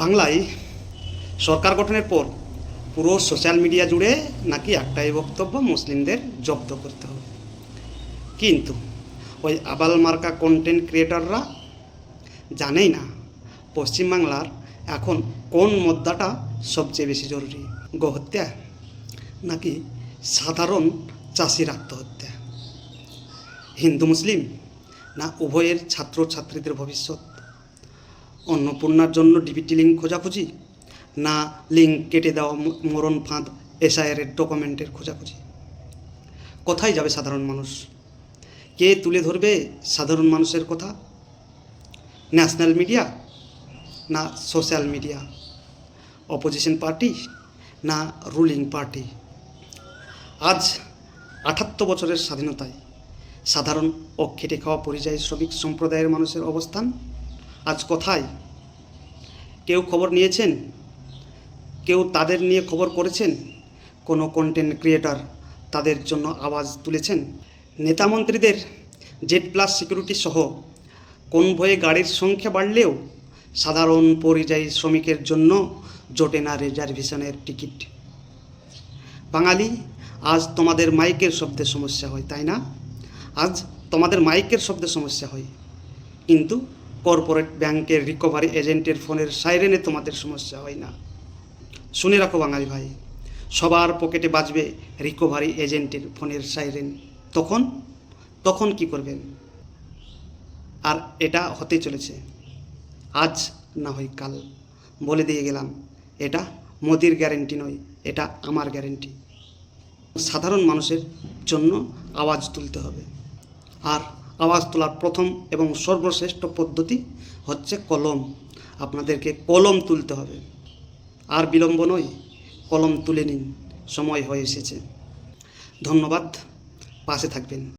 বাংলায় সরকার গঠনের পর পুরো সোশ্যাল মিডিয়া জুড়ে নাকি একটাই বক্তব্য, মুসলিমদের জব্দ করতে হবে। কিন্তু ওই আবাল মার্কা কন্টেন্ট ক্রিয়েটররা জানেই না পশ্চিমবাংলার এখন কোন মুদ্রাটা সবচেয়ে বেশি জরুরি, গোহত্যা নাকি সাধারণ চাষির আত্মহত্যা, হিন্দু মুসলিম না উভয়ের ছাত্রছাত্রীদের ভবিষ্যৎ, অন্নপূর্ণার জন্য ডিবিটি লিঙ্ক খোঁজাখুঁজি না লিঙ্ক কেটে দেওয়া মরণ ফাঁদ এসআইআরের ডকুমেন্টের খোঁজাখুঁজি। কোথায় যাবে সাধারণ মানুষ? কে তুলে ধরবে সাধারণ মানুষের কথা? ন্যাশনাল মিডিয়া না সোশ্যাল মিডিয়া, অপোজিশন পার্টি না রুলিং পার্টি? আজ ৭৮ বছরের স্বাধীনতায় সাধারণ ও খেটে খাওয়া পরিযায়ী শ্রমিক সম্প্রদায়ের মানুষের অবস্থান আজ কোথায়? কেউ খবর নিয়েছেন? কেউ তাদের নিয়ে খবর করেছেন? কোনো কন্টেন্ট ক্রিয়েটর তাদের জন্য আওয়াজ তুলেছেন? নেতামন্ত্রীদের Z+ সিকিউরিটি সহ কনভয়ে গাড়ির সংখ্যা বাড়লেও সাধারণ পরিযায়ী শ্রমিকের জন্য জোটে না রিজার্ভেশনের টিকিট। বাঙালি, আজ তোমাদের মাইকের শব্দে সমস্যা হয়, তাই না? আজ তোমাদের মাইকের শব্দে সমস্যা হয়, কিন্তু কর্পোরেট ব্যাংকের রিকভারি এজেন্টের ফোনের সাইরেনে তোমাদের সমস্যা হয় না। শুনে রাখো বাঙালি ভাই, সবার পকেটে বাজবে রিকভারি এজেন্টের ফোনের সাইরেন। তখন কি করবেন? আর এটা হতে চলেছে, আজ না হয় কাল। বলে দিয়ে গেলাম, এটা মোদির গ্যারেন্টি নয়, এটা আমার গ্যারেন্টি। সাধারণ মানুষের জন্য আওয়াজ তুলতে হবে, আর আওয়াজ তোলার প্রথম এবং সর্বশ্রেষ্ঠ পদ্ধতি হচ্ছে কলম। আপনাদেরকে কলম তুলতে হবে, আর বিলম্ব নয়, কলম তুলে নিন, সময় হয়ে এসেছে। ধন্যবাদ, পাশে থাকবেন।